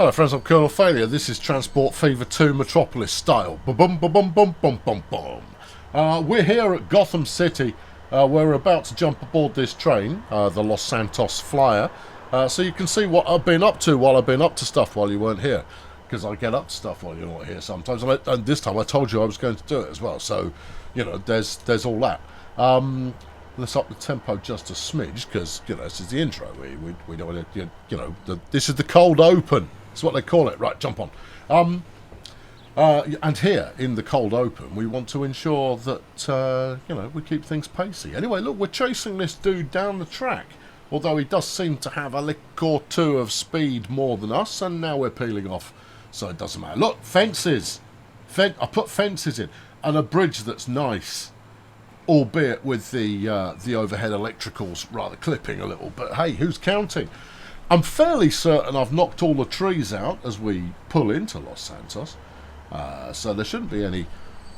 Hello friends, I'm Colonel Failure. This is Transport Fever 2 Metropolis style. Ba-bum, ba-bum, bum, bum, bum, bum. We're here at Gotham City. We're about to jump aboard this train, the Los Santos Flyer. So you can see what I've been up to while I've been up to stuff while you weren't here. Because I get up to stuff while you're not here sometimes. And this time I told you I was going to do it as well. So, you know, there's all that. Let's up the tempo just a smidge because, you know, this is the intro. We don't want to, you know, this is the cold open. That's what they call it. Right, jump on. And here, in the cold open, we want to ensure that, you know, we keep things pacey. Anyway, look, we're chasing this dude down the track. Although he does seem to have a lick or two of speed more than us, and now we're peeling off, so it doesn't matter. Look, fences. I put fences in. And a bridge that's nice. Albeit with the overhead electricals rather clipping a little. But hey, who's counting? I'm fairly certain I've knocked all the trees out as we pull into Los Santos. So there shouldn't be any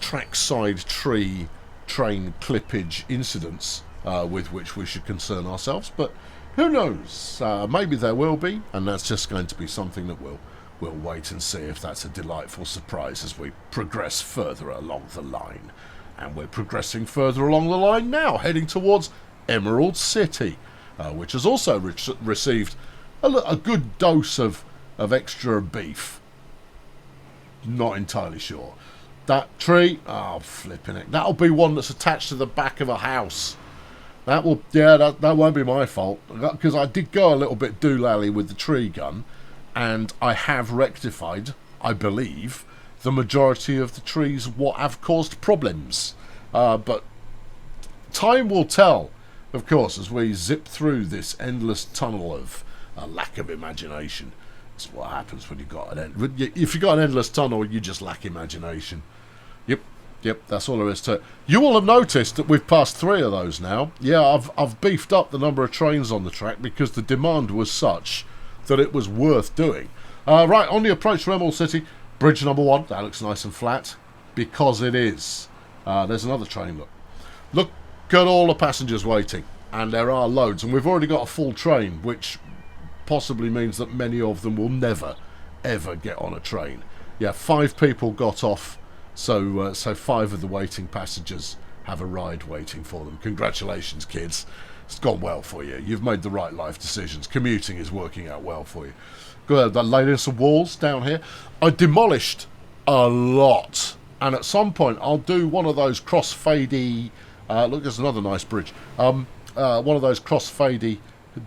trackside tree train clippage incidents with which we should concern ourselves. But who knows? Maybe there will be, and that's just going to be something that we'll wait and see if that's a delightful surprise as we progress further along the line. And we're progressing further along the line now, heading towards Emerald City, which has also received a good dose of extra beef. Not entirely sure. That tree, oh, flipping it. That'll be one that's attached to the back of a house. That won't be my fault, because I did go a little bit doolally with the tree gun, and I have rectified, I believe, the majority of the trees what have caused problems. But time will tell, of course, as we zip through this endless tunnel of a lack of imagination. That's what happens when you've got if you've got an endless tunnel, you just lack imagination. Yep, that's all there is to it. You will have noticed that we've passed 3 of those now. Yeah, I've beefed up the number of trains on the track because the demand was such that it was worth doing. Right, on the approach to Emerald City, bridge number 1. That looks nice and flat, because it is. There's another train, look at all the passengers waiting, and there are loads, and we've already got a full train, which possibly means that many of them will never ever get on a train. Yeah, 5 people got off, so 5 of the waiting passengers have a ride waiting for them. Congratulations, kids. It's gone well for you. You've made the right life decisions. Commuting is working out well for you. Good. I laid in some walls down here. I demolished a lot, and at some point I'll do one of those cross-fadey. Look, there's another nice bridge. One of those cross-fadey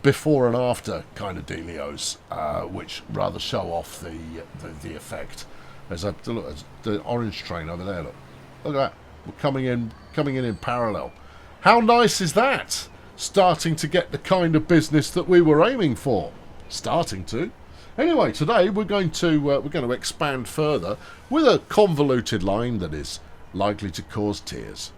before and after kind of dealios, which rather show off the effect. There's the orange train over there. Look at that. We're coming in parallel. How nice is that? Starting to get the kind of business that we were aiming for. Starting to. Anyway, today we're going to expand further with a convoluted line that is likely to cause tears.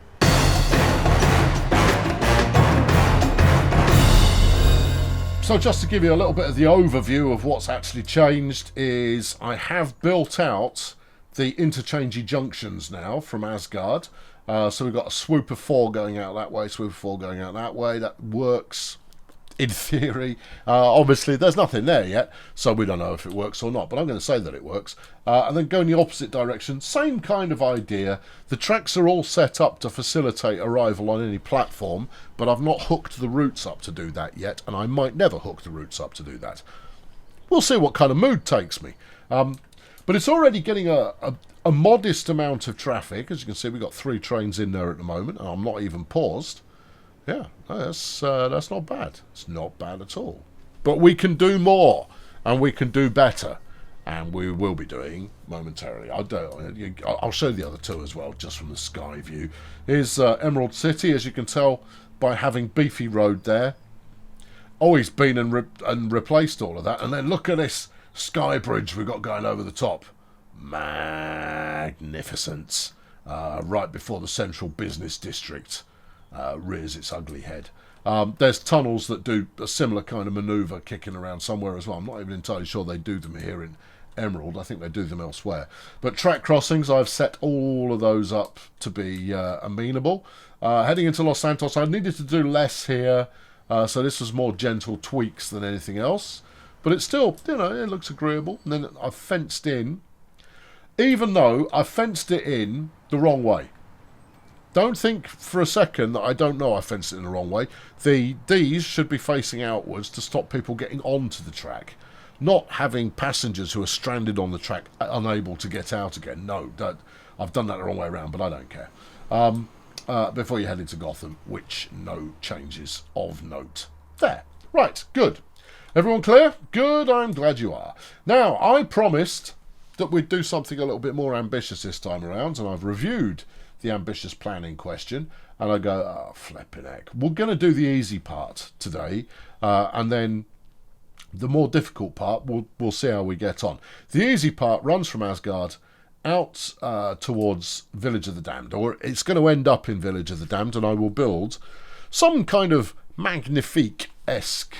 So just to give you a little bit of the overview of what's actually changed is I have built out the interchangey junctions now from Asgard. So we've got a swoop of 4 going out that way, swoop of 4 going out that way. That works in theory. Obviously there's nothing there yet, so we don't know if it works or not, but I'm going to say that it works. And then go in the opposite direction, same kind of idea. The tracks are all set up to facilitate arrival on any platform, but I've not hooked the routes up to do that yet, and I might never hook the routes up to do that. We'll see what kind of mood takes me. But it's already getting a modest amount of traffic. As you can see, we've got 3 trains in there at the moment, and I'm not even paused. Yeah, that's not bad. It's not bad at all. But we can do more, and we can do better, and we will be doing momentarily. I'll show the other 2 as well, just from the sky view. Here's Emerald City, as you can tell by having Beefy Road there. Oh, he's been and replaced all of that. And then look at this sky bridge we've got going over the top. Magnificent. Right before the central business district rears its ugly head. There's tunnels that do a similar kind of manoeuvre kicking around somewhere as well. I'm not even entirely sure they do them here in Emerald. I think they do them elsewhere. But track crossings, I've set all of those up to be amenable. Heading into Los Santos, I needed to do less here, so this was more gentle tweaks than anything else. But it's still, you know, it looks agreeable. And then I've fenced in, even though I fenced it in the wrong way. Don't think for a second that I don't know I fenced it in the wrong way. These should be facing outwards to stop people getting onto the track, not having passengers who are stranded on the track unable to get out again. No, I've done that the wrong way around, but I don't care. Before you head into Gotham, which no changes of note there. Right, good. Everyone clear? Good, I'm glad you are. Now, I promised that we'd do something a little bit more ambitious this time around, and I've reviewed the ambitious plan in question, and I go, oh, flipping heck. We're going to do the easy part today, and then the more difficult part, we'll see how we get on. The easy part runs from Asgard out towards Village of the Damned, or it's going to end up in Village of the Damned, and I will build some kind of magnifique-esque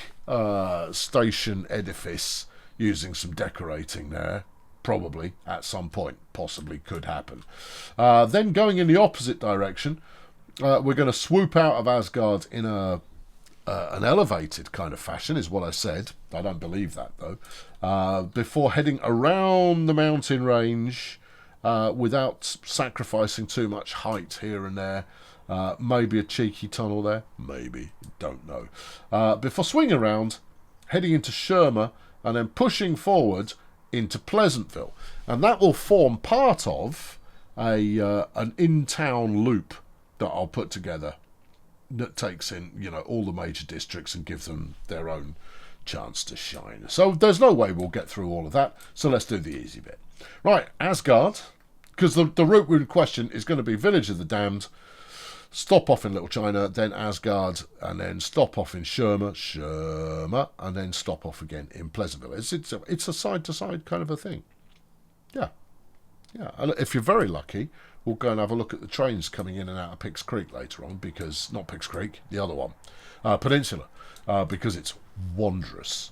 station edifice using some decorating there. Probably at some point, possibly could happen. Then going in the opposite direction, we're going to swoop out of Asgard in an elevated kind of fashion, is what I said. I don't believe that though. Before heading around the mountain range without sacrificing too much height here and there. Maybe a cheeky tunnel there, maybe, don't know. Before swinging around, heading into Sherma, and then pushing forward into Pleasantville, and that will form part of an in-town loop that I'll put together that takes in, you know, all the major districts and gives them their own chance to shine. So there's no way we'll get through all of that, so let's do the easy bit. Right, Asgard, because the route in question is going to be Village of the Damned, stop off in Little China, then Asgard, and then stop off in Sherma, and then stop off again in Pleasantville. It's a side-to-side kind of a thing. Yeah. And if you're very lucky, we'll go and have a look at the trains coming in and out of Picks Creek later on, because, not Picks Creek, the other one, Peninsula, because it's wondrous.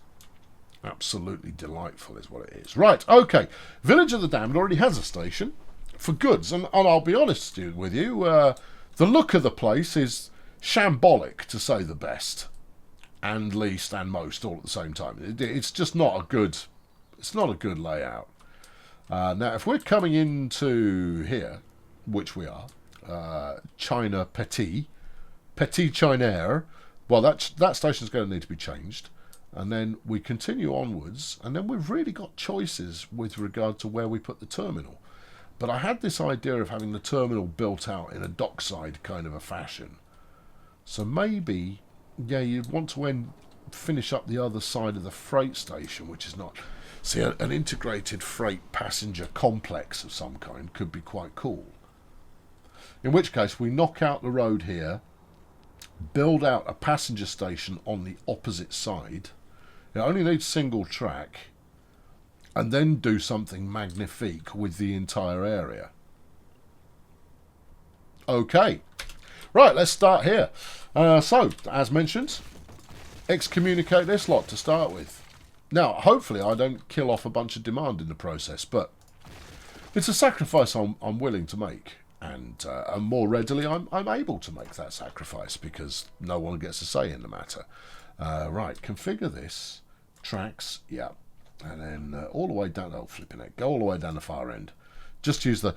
Absolutely delightful is what it is. Right, okay. Village of the Damned already has a station for goods, and I'll be honest with you, the look of the place is shambolic, to say the best, and least, and most, all at the same time. It's just not a good. It's not a good layout. Now, if we're coming into here, which we are, China Petit Chinair, well, that station's going to need to be changed, and then we continue onwards, and then we've really got choices with regard to where we put the terminal. But I had this idea of having the terminal built out in a dockside kind of a fashion. So maybe, yeah, you'd want to finish up the other side of the freight station, which is not... See, an integrated freight passenger complex of some kind could be quite cool. In which case, we knock out the road here, build out a passenger station on the opposite side. It only needs single track. And then do something magnifique with the entire area. Okay. Right, let's start here. So, as mentioned, excommunicate this lot to start with. Now, hopefully I don't kill off a bunch of demand in the process, but it's a sacrifice I'm willing to make. And more readily I'm able to make that sacrifice because no one gets a say in the matter. Right, configure this. Tracks, yeah. And then all the way down, oh flipping it, go all the way down the far end. Just use the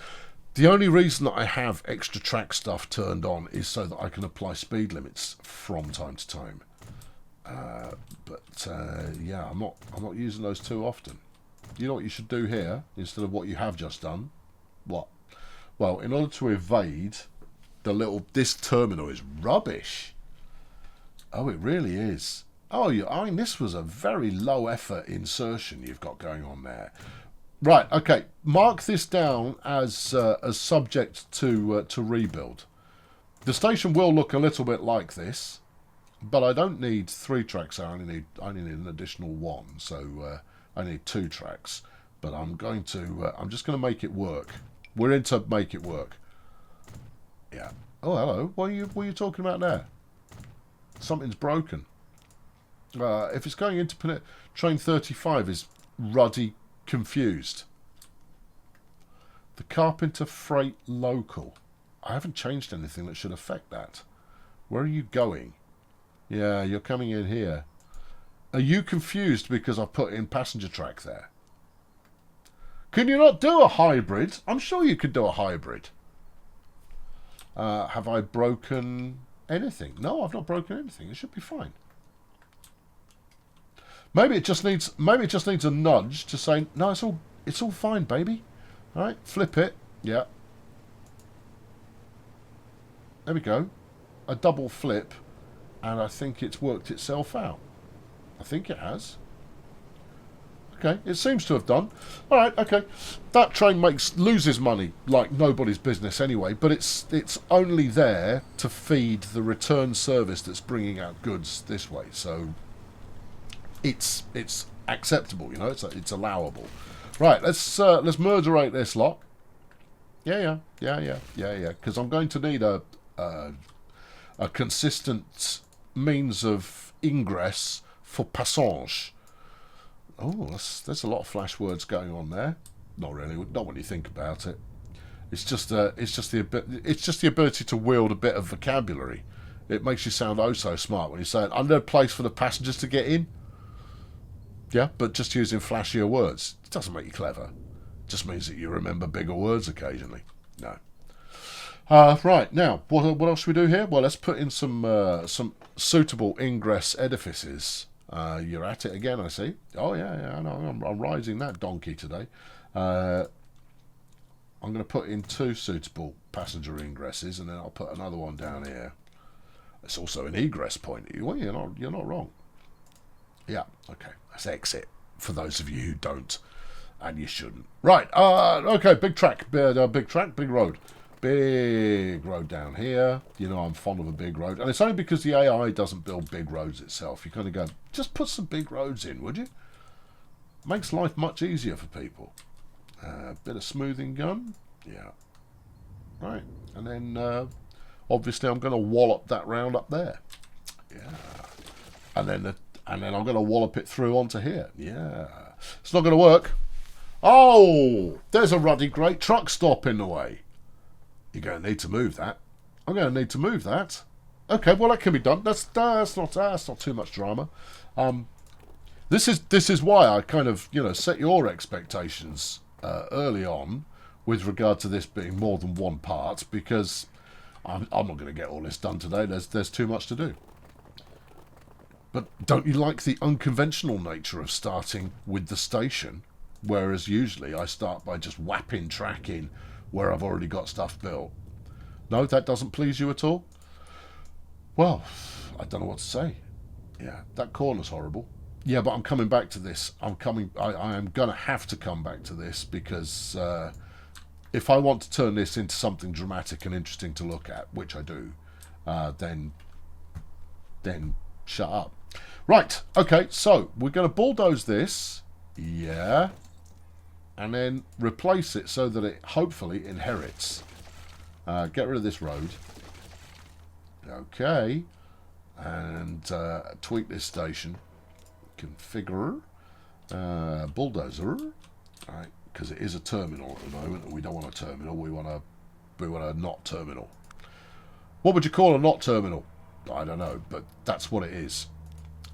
only reason that I have extra track stuff turned on is so that I can apply speed limits from time to time. Yeah, I'm not using those too often. You know what you should do here instead of what you have just done? What? Well, in order to evade this terminal is rubbish. Oh, it really is. Oh, I mean, this was a very low effort insertion you've got going on there. Right, okay. Mark this down as subject to rebuild. The station will look a little bit like this, but I don't need 3 tracks. I only need an additional 1, so I need 2 tracks. But I'm just going to make it work. We're into make it work. Yeah. Oh, hello. What are you talking about there? Something's broken. If it's going into train 35 is ruddy confused. The Carpenter Freight Local. I haven't changed anything that should affect that. Where are you going? Yeah, you're coming in here. Are you confused because I put in passenger track there? Can you not do a hybrid? I'm sure you could do a hybrid. Have I broken anything? No, I've not broken anything. It should be fine. Maybe it just needs a nudge to say, no, it's all fine, baby. All right, flip it. Yeah. There we go. A double flip, and I think it's worked itself out. I think it has. Okay, it seems to have done. All right, okay. That train loses money like nobody's business anyway, but it's only there to feed the return service that's bringing out goods this way. So it's acceptable, you know. It's allowable. Right, let's murderate this lot. Yeah. Because I'm going to need a consistent means of ingress for passage. Oh, there's a lot of flash words going on there. Not really, not when you think about it. It's just the ability to wield a bit of vocabulary. It makes you sound oh so smart when you say, "I know a place for the passengers to get in." Yeah, but just using flashier words. It doesn't make you clever. It just means that you remember bigger words occasionally. No. Right, now, what else should we do here? Well, let's put in some suitable ingress edifices. You're at it again, I see. Oh, yeah, I know. I'm rising that donkey today. I'm going to put in 2 suitable passenger ingresses, and then I'll put another one down here. It's also an egress point. Well, you're not wrong. Yeah, okay. That's exit, for those of you who don't, and you shouldn't. Right, okay, big track, big road. Big road down here. You know I'm fond of a big road. And it's only because the AI doesn't build big roads itself. You kind of go, just put some big roads in, would you? Makes life much easier for people. Bit of smoothing gun. Yeah. Right. And then, obviously, I'm going to wallop that round up there. Yeah. And then I'm going to wallop it through onto here. Yeah. It's not going to work. Oh! There's a ruddy great truck stop in the way. You're going to need to move that. I'm going to need to move that. Okay, well that can be done. That's not too much drama. This is why I kind of set your expectations early on with regard to this being more than one part, because I'm not going to get all this done today. There's too much to do. But don't you like the unconventional nature of starting with the station, whereas usually I start by just whapping track in where I've already got stuff built? No, that doesn't please you at all? Well, I don't know what to say. Yeah, that corner's horrible. Yeah, but I'm coming back to this. I am going to have to come back to this, because if I want to turn this into something dramatic and interesting to look at, which I do, then shut up. Right, okay, so we're going to bulldoze this. Yeah. And then replace it so that it hopefully inherits. Get rid of this road. Okay. And tweak this station. Configure. Bulldozer. Right, because it is a terminal at the moment, and we don't want a terminal. We want a not terminal. What would you call a not terminal? I don't know, but that's what it is.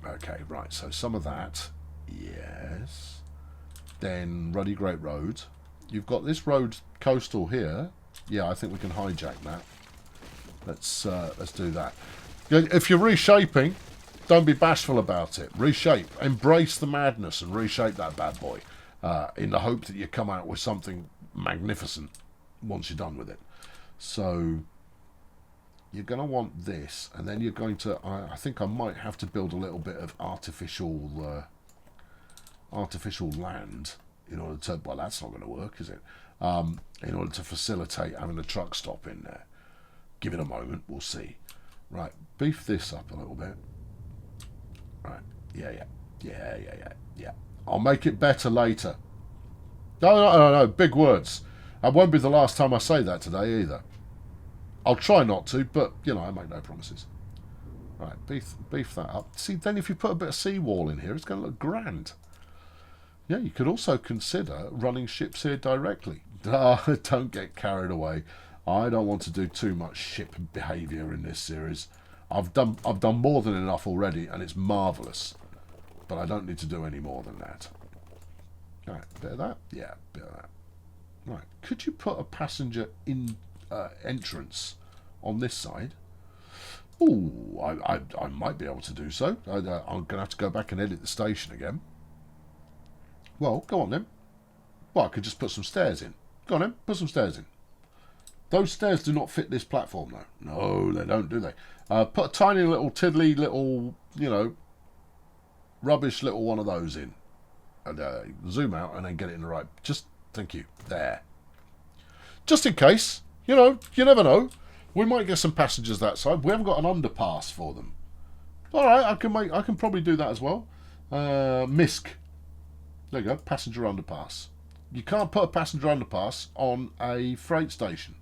Okay, right, so some of that. Yes. Then Ruddy Great Road. You've got this road coastal here. Yeah, I think we can hijack that. Let's do that. If you're reshaping, don't be bashful about it. Reshape. Embrace the madness and reshape that bad boy, in the hope that you come out with something magnificent once you're done with it. So you're going to want this, and then you're going to... I think I might have to build a little bit of artificial land in order to... Well, that's not going to work, is it? In order to facilitate having a truck stop in there. Give it a moment, we'll see. Right, beef this up a little bit. Right, yeah. I'll make it better later. No, big words. That won't be the last time I say that today either. I'll try not to, but, I make no promises. Right, beef that up. See, then if you put a bit of seawall in here, it's going to look grand. Yeah, you could also consider running ships here directly. Don't get carried away. I don't want to do too much ship behaviour in this series. I've done more than enough already, and it's marvellous. but I don't need to do any more than that. All right, bit of that. Yeah, bit of that. Right, could you put a passenger in entrance on this side? Ooh, I might be able to do so. I'm going to have to go back and edit the station again. Well, go on then. Well, I could just put some stairs in. Go on then, put some stairs in. Those stairs do not fit this platform, though. No, they don't, do they? Put a tiny little tiddly little, you know, rubbish little one of those in. And zoom out and then get it in the right. Just, thank you. There. Just in case. You know, you never know. We might get some passengers that side. We haven't got an underpass for them. All right, I can probably do that as well. MISC. There you go, passenger underpass. You can't put a passenger underpass on a freight station.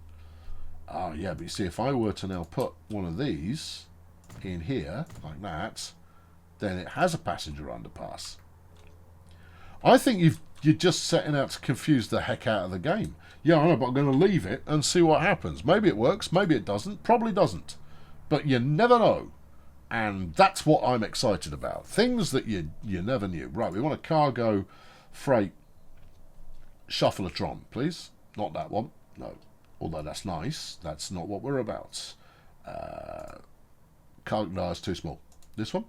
Oh yeah, but you see, if I were to now put one of these in here like that, then it has a passenger underpass. I think you're just setting out to confuse the heck out of the game. Yeah, I know, but I'm going to leave it and see what happens. Maybe it works, maybe it doesn't, probably doesn't. But you never know. And that's what I'm excited about. Things that you never knew. Right, we want a cargo freight shuffleatron, please. Not that one. No. Although that's nice. That's not what we're about. No, it's too small. This one?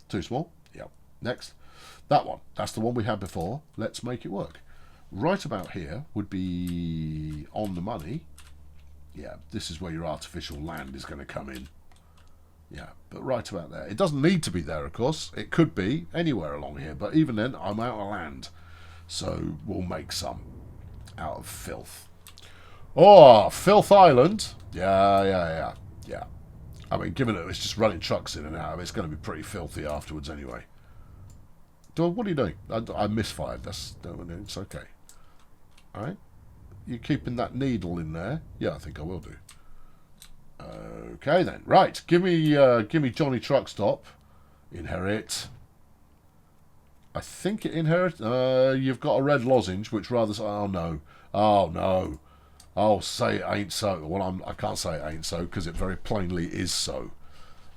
Too small? Yep. Next. That one. That's the one we had before. Let's make it work. Right about here would be on the money. Yeah, this is where your artificial land is going to come in. Yeah, but right about there. It doesn't need to be there, of course. It could be anywhere along here. But even then, I'm out of land. So we'll make some out of filth. Oh, Filth Island. Yeah. I mean, given it, it's just running trucks in and out, it's going to be pretty filthy afterwards anyway. What are you doing? I misfired. It's okay. All right. You keeping that needle in there? Yeah, I think I will do. Okay then. Right. Give me Johnny Truck Stop. Inherit. I think it inherits. You've got a red lozenge, which rather. Oh no. Oh no. Oh, say it ain't so. Well, I can't say it ain't so because it very plainly is so.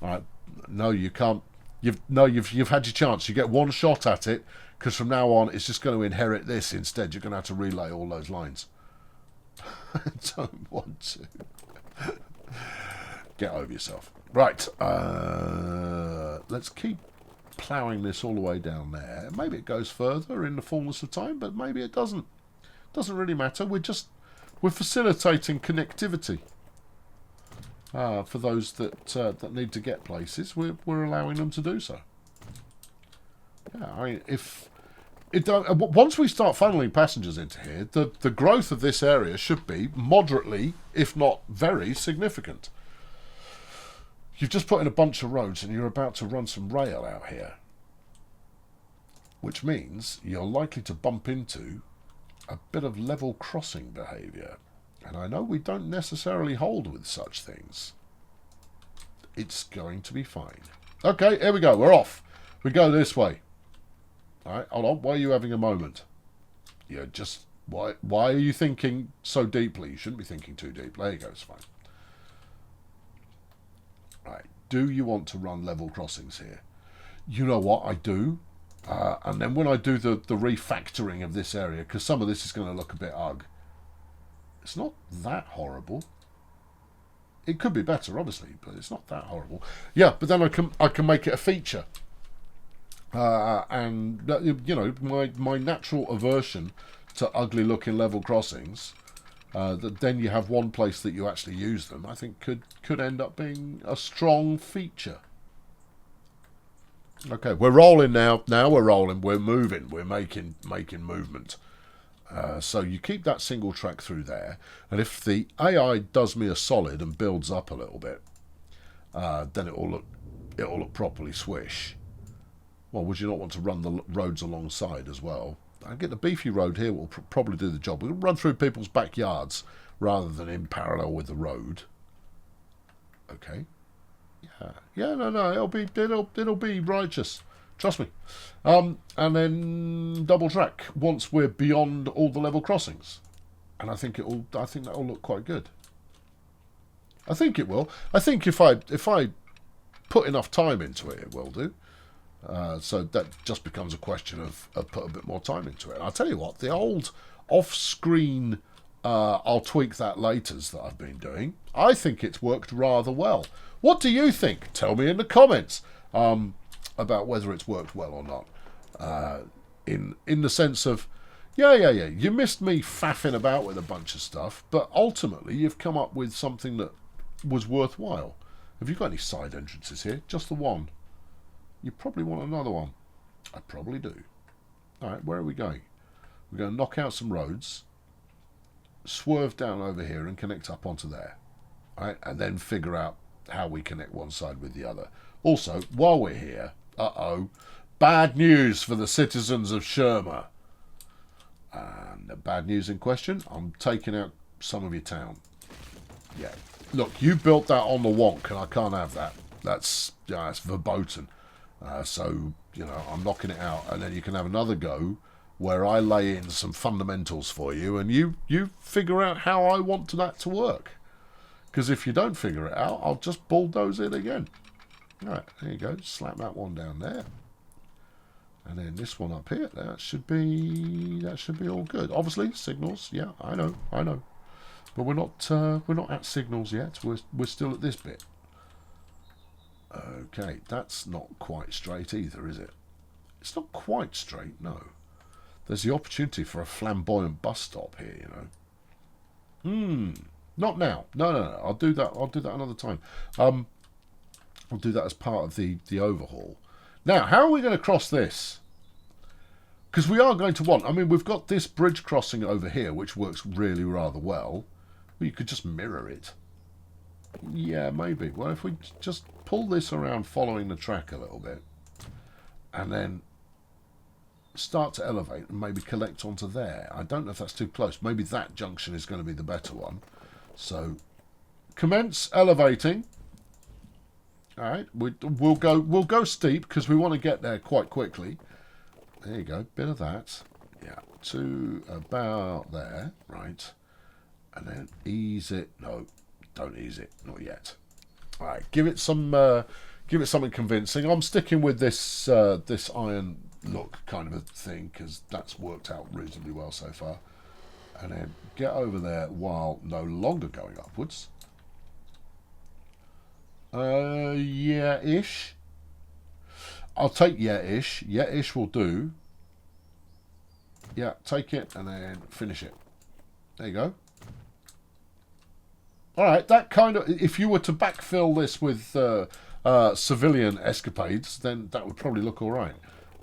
All right. No, you can't. You've had your chance. You get one shot at it because from now on it's just going to inherit this instead. You're going to have to relay all those lines. I don't want to. Get over yourself. Right. Let's keep ploughing this all the way down there. Maybe it goes further in the fullness of time, but maybe it doesn't. Doesn't really matter. We're facilitating connectivity. For those that need to get places, we're allowing them to do so. Yeah, I mean, once we start funneling passengers into here, the growth of this area should be moderately, if not very, significant. You've just put in a bunch of roads and you're about to run some rail out here, which means you're likely to bump into a bit of level crossing behaviour. And I know we don't necessarily hold with such things. It's going to be fine. Okay, here we go. We're off. We go this way. All right, hold on. Why are you having a moment? You're just... Why are you thinking so deeply? You shouldn't be thinking too deeply. There you go. It's fine. Right. Do you want to run level crossings here? You know what? I do. And then when I do the refactoring of this area, because some of this is going to look a bit ugh, it's not that horrible. It could be better, obviously, but it's not that horrible. Yeah, but then I can make it a feature. And you know, my natural aversion to ugly looking level crossings, that then you have one place that you actually use them, I think could end up being a strong feature. Okay, we're rolling now. Now we're rolling. We're moving. We're making movement. So you keep that single track through there, and if the AI does me a solid and builds up a little bit, then it'll look properly swish. Well, would you not want to run the roads alongside as well? I get the beefy road here will probably do the job. We'll run through people's backyards rather than in parallel with the road. Okay. Yeah. No. It'll be righteous. Trust me. And then double track once we're beyond all the level crossings, and I think that'll look quite good. I think it will. I think if I put enough time into it, it will do. So that just becomes a question of put a bit more time into it. And I'll tell you what, the old off-screen I'll tweak that laters that I've been doing, I think it's worked rather well. What do you think? Tell me in the comments about whether it's worked well or not. In the sense of, yeah, you missed me faffing about with a bunch of stuff, but ultimately you've come up with something that was worthwhile. Have you got any side entrances here? Just the one. You probably want another one. I probably do. Alright, where are we going? We're going to knock out some roads, swerve down over here and connect up onto there. Alright, and then figure out how we connect one side with the other. Also, while we're here, bad news for the citizens of Sherma. And the bad news in question, I'm taking out some of your town. Yeah. Look, you built that on the wonk, and I can't have that. That's verboten. So, you know, I'm knocking it out, and then you can have another go where I lay in some fundamentals for you, and you figure out how I want that to work. Because if you don't figure it out, I'll just bulldoze it again. All right, there you go. Slap that one down there. And then this one up here, that should be all good. Obviously, signals, yeah, I know. But we're not at signals yet. We're still at this bit. Okay, that's not quite straight either, is it? It's not quite straight, no. There's the opportunity for a flamboyant bus stop here, you know. Not now. No. I'll do that another time. I'll do that as part of the overhaul. Now, how are we going to cross this? Because we are going to want... I mean, we've got this bridge crossing over here, which works really rather well. Well, you could just mirror it. Yeah, maybe. Well, if we just pull this around following the track a little bit, and then start to elevate and maybe collect onto there. I don't know if that's too close. Maybe that junction is going to be the better one. So, commence elevating. All right, we'll go steep because we want to get there quite quickly. There you go, bit of that. Yeah, to about there, right, and then ease it. No, don't ease it, not yet. All right, give it something convincing. I'm sticking with this this iron look kind of a thing because that's worked out reasonably well so far. And then get over there while no longer going upwards. Yeah-ish. I'll take yeah-ish. Yeah-ish will do. Yeah, take it and then finish it. There you go. Alright, that kind of... If you were to backfill this with civilian escapades, then that would probably look alright.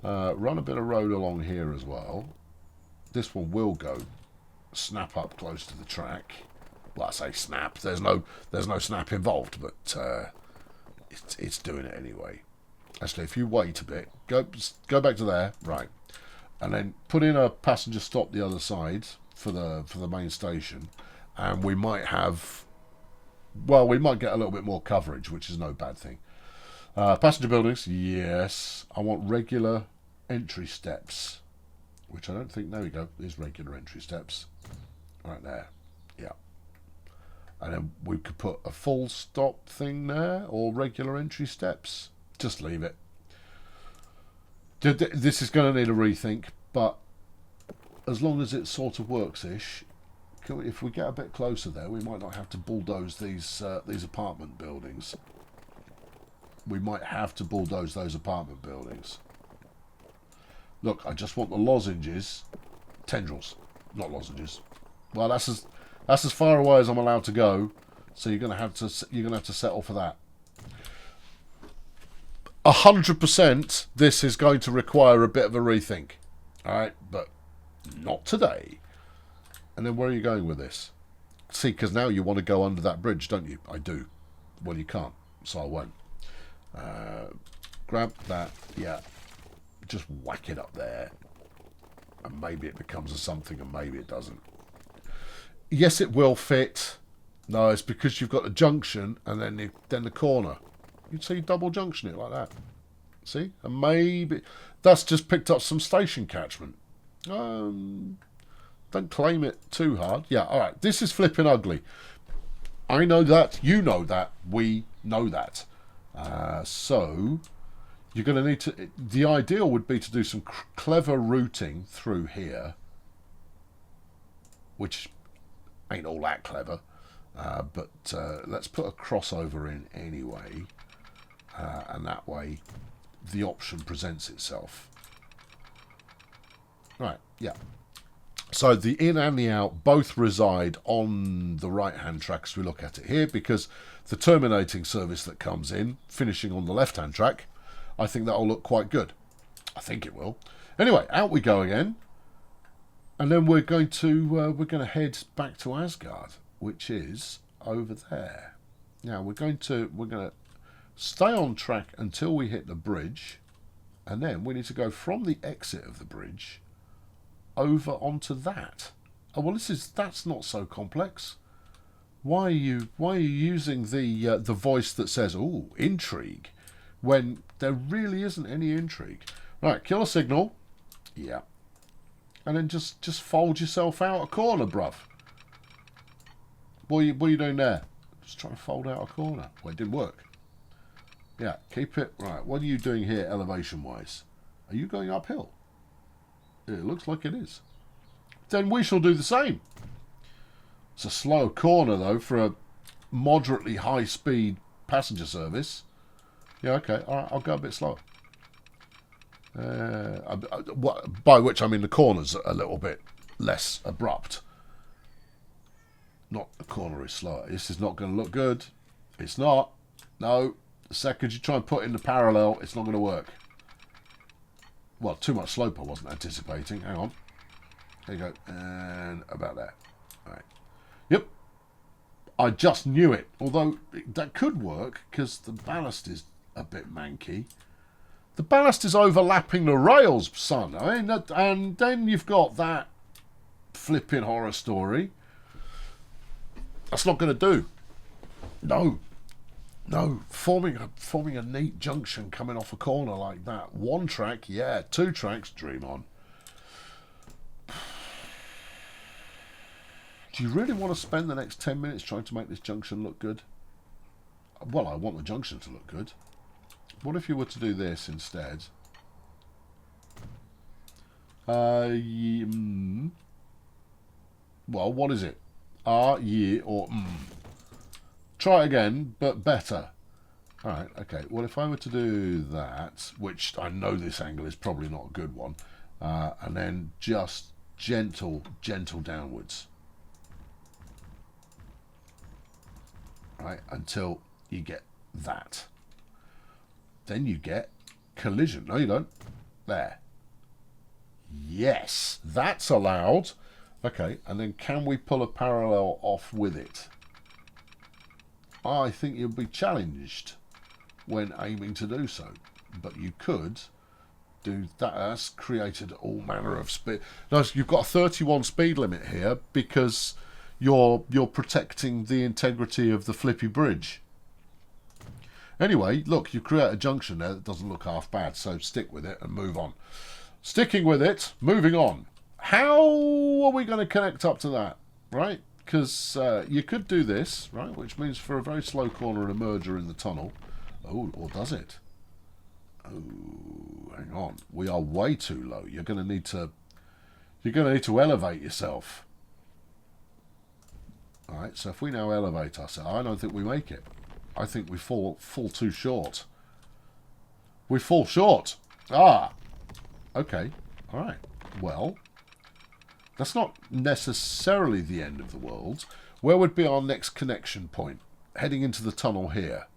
Run a bit of road along here as well. This one will go snap up close to the track. Well, I say snap. There's no snap involved, but it's doing it anyway. Actually, if you wait a bit, go back to there, right, and then put in a passenger stop the other side for the main station, and we might have, well, we might get a little bit more coverage, which is no bad thing. Passenger buildings, yes. I want regular entry steps, which I don't think. There we go. There's regular entry steps, right there. Yeah. And then we could put a full stop thing there, or regular entry steps. Just leave it. This is going to need a rethink, but as long as it sort of works-ish, if we get a bit closer there, we might not have to bulldoze these apartment buildings. We might have to bulldoze those apartment buildings. Look, I just want the lozenges, tendrils, not lozenges. Well, that's as far away as I'm allowed to go. So you're gonna have to settle for that. 100%, this is going to require a bit of a rethink. All right, but not today. And then where are you going with this? See, because now you want to go under that bridge, don't you? I do. Well, you can't, so I won't. Grab that, yeah. Just whack it up there. And maybe it becomes a something and maybe it doesn't. Yes, it will fit. No, it's because you've got a junction and then the corner. You'd see double junction it like that. See? And maybe that's just picked up some station catchment. Don't claim it too hard. Yeah, alright. This is flipping ugly. I know that. You know that. We know that. So You're going to need to... The ideal would be to do some clever routing through here, which ain't all that clever. But let's put a crossover in anyway, and that way the option presents itself. Right, yeah. So the in and the out both reside on the right-hand track as we look at it here, because the terminating service that comes in, finishing on the left-hand track, I think that'll look quite good. I think it will. Anyway, out we go again, and then we're going to head back to Asgard, which is over there. Now we're going to stay on track until we hit the bridge, and then we need to go from the exit of the bridge over onto that. Oh well, that's not so complex. Why are you using the voice that says "ooh, intrigue" when there really isn't any intrigue? Right, kill a signal. Yeah, and then just fold yourself out a corner, bruv. What are you doing there? Just trying to fold out a corner. Well, it didn't work. Yeah, keep it right. What are you doing here, elevation wise? Are you going uphill? It looks like it is. Then we shall do the same. It's a slow corner, though, for a moderately high-speed passenger service. Yeah, okay. All right, I'll go a bit slower. By which I mean the corner's a little bit less abrupt. Not the corner is slower. This is not going to look good. It's not. No. The second you try and put in the parallel, it's not going to work. Well, too much slope I wasn't anticipating. Hang on. There you go. And about there. All right. Yep. I just knew it. Although that could work because the ballast is a bit manky. The ballast is overlapping the rails, son. I mean, and then you've got that flipping horror story. That's not going to do. No. No, forming a neat junction coming off a corner like that. One track, yeah. Two tracks, dream on. Do you really want to spend the next 10 minutes trying to make this junction look good? Well, I want the junction to look good. What if you were to do this instead? Well, what is it? Ye, or Try it again, but better. Alright, okay. Well, if I were to do that, which I know this angle is probably not a good one, and then just gentle downwards. Right, until you get that. Then you get collision. No, you don't. There. Yes, that's allowed. Okay, and then can we pull a parallel off with it? I think you'll be challenged when aiming to do so, but you could do that. That's created all manner of speed. Notice you've got a 31 speed limit here because you're protecting the integrity of the flippy bridge. Anyway, look, you create a junction there that doesn't look half bad, so stick with it and move on. Sticking with it, moving on. How are we going to connect up to that, right? Because you could do this, right, which means for a very slow corner and a merger in the tunnel. Oh, or does it? Oh, hang on. We are way too low. You're going to need to elevate yourself. All right, so if we now elevate ourselves, I don't think we make it. I think we fall too short. We fall short. Ah, okay. All right. Well, that's not necessarily the end of the world. Where would be our next connection point? Heading into the tunnel here.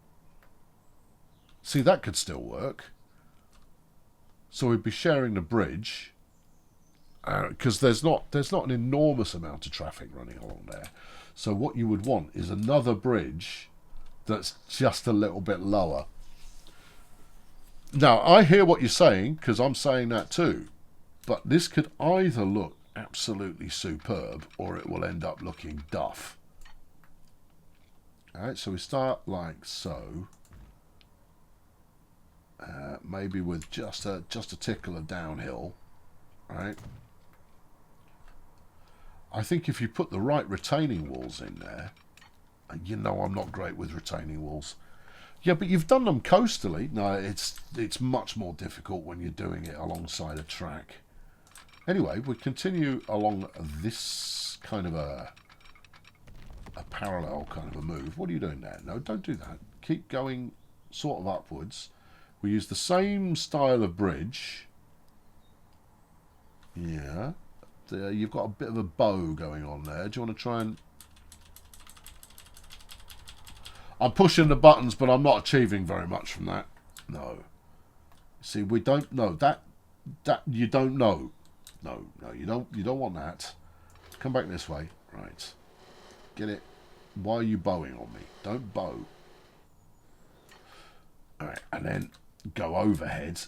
See, that could still work. So we'd be sharing the bridge. Because there's not an enormous amount of traffic running along there. So what you would want is another bridge that's just a little bit lower. Now, I hear what you're saying, because I'm saying that too. But this could either look absolutely superb, or it will end up looking duff. Alright, so we start like so. Maybe with just a tickle of downhill. Right? I think if you put the right retaining walls in there, you know I'm not great with retaining walls. Yeah, but you've done them coastally. No, it's much more difficult when you're doing it alongside a track. Anyway, we continue along this kind of a parallel kind of a move. What are you doing there? No, don't do that. Keep going sort of upwards. We use the same style of bridge. Yeah. You've got a bit of a bow going on there. Do you want to try and... I'm pushing the buttons, but I'm not achieving very much from that. No. See, we don't know. That you don't know. No, you don't want that. Come back this way. Right. Get it. Why are you bowing on me? Don't bow. Alright, and then go overhead.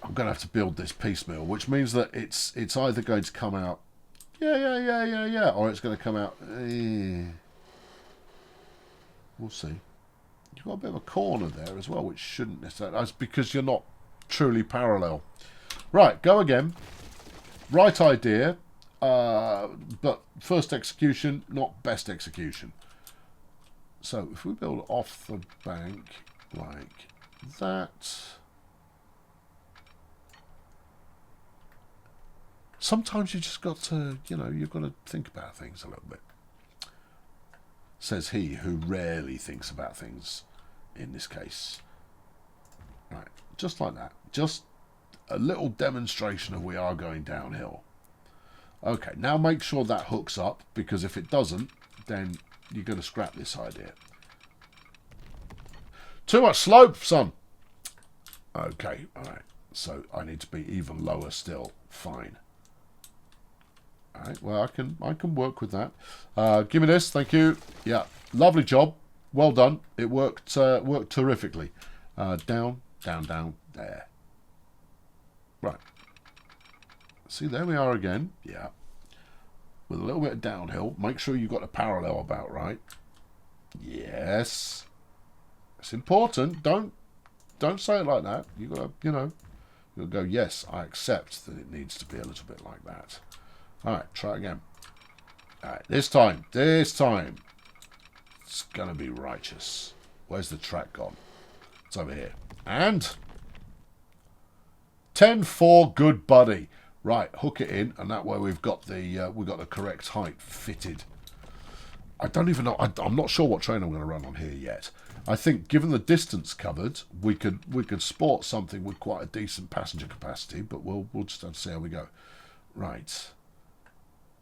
I'm going to have to build this piecemeal, which means that it's either going to come out, yeah, or it's going to come out, we'll see. You've got a bit of a corner there as well, which shouldn't necessarily, that's because you're not truly parallel. Right, go again. Right idea, but first execution, not best execution. So if we build off the bank like that... Sometimes you just got to, you've got to think about things a little bit. Says he who rarely thinks about things in this case. Right, just like that. Just a little demonstration of we are going downhill. Okay, now make sure that hooks up, because if it doesn't, then you're going to scrap this idea. Too much slope, son. Okay, alright. So I need to be even lower still. Fine. Alright, well, I can work with that. Give me this, thank you. Yeah, lovely job. Well done. It worked terrifically. Down, there. Right. See, there we are again. Yeah. With a little bit of downhill. Make sure you've got a parallel about right. Yes. It's important. Don't say it like that. You got to, you'll go, yes, I accept that it needs to be a little bit like that. Alright, try again. Alright, this time, it's going to be righteous. Where's the track gone? It's over here. And 10-4, good buddy. Right, hook it in, and that way we've got the correct height fitted. I don't even know. I'm not sure what train I'm going to run on here yet. I think, given the distance covered, we could sport something with quite a decent passenger capacity, but we'll just have to see how we go. Right.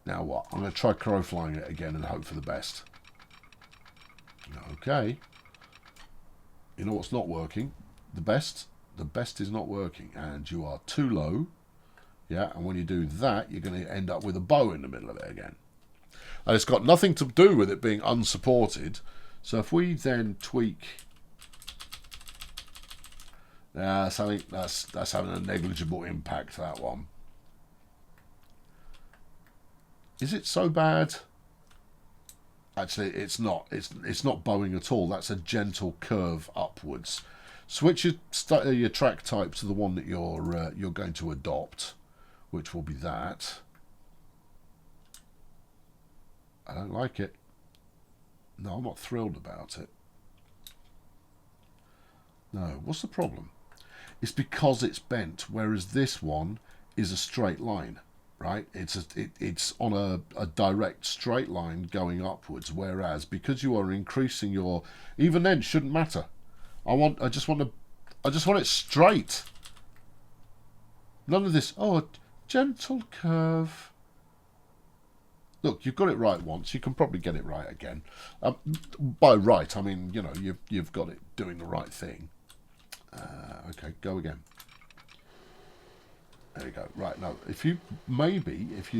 Now what? I'm going to try crow flying it again and hope for the best. Okay. You know what's not working? The best. The best is not working, and you are too low. Yeah, and when you do that, you're going to end up with a bow in the middle of it again. And it's got nothing to do with it being unsupported. So if we then tweak... that's having a negligible impact, that one. Is it so bad? Actually, it's not. It's not bowing at all. That's a gentle curve upwards. Switch your track type to the one that you're going to adopt, which will be that. I don't like it. No, I'm not thrilled about it. No, what's the problem? It's because it's bent, whereas this one is a straight line. Right, it's on a direct straight line going upwards, whereas because you are increasing your, even then shouldn't matter. I just want it straight. None of this. Oh, a gentle curve. Look, you've got it right once. You can probably get it right again. By right, I mean you've got it doing the right thing. Okay, go again. There you go. Right, now, if you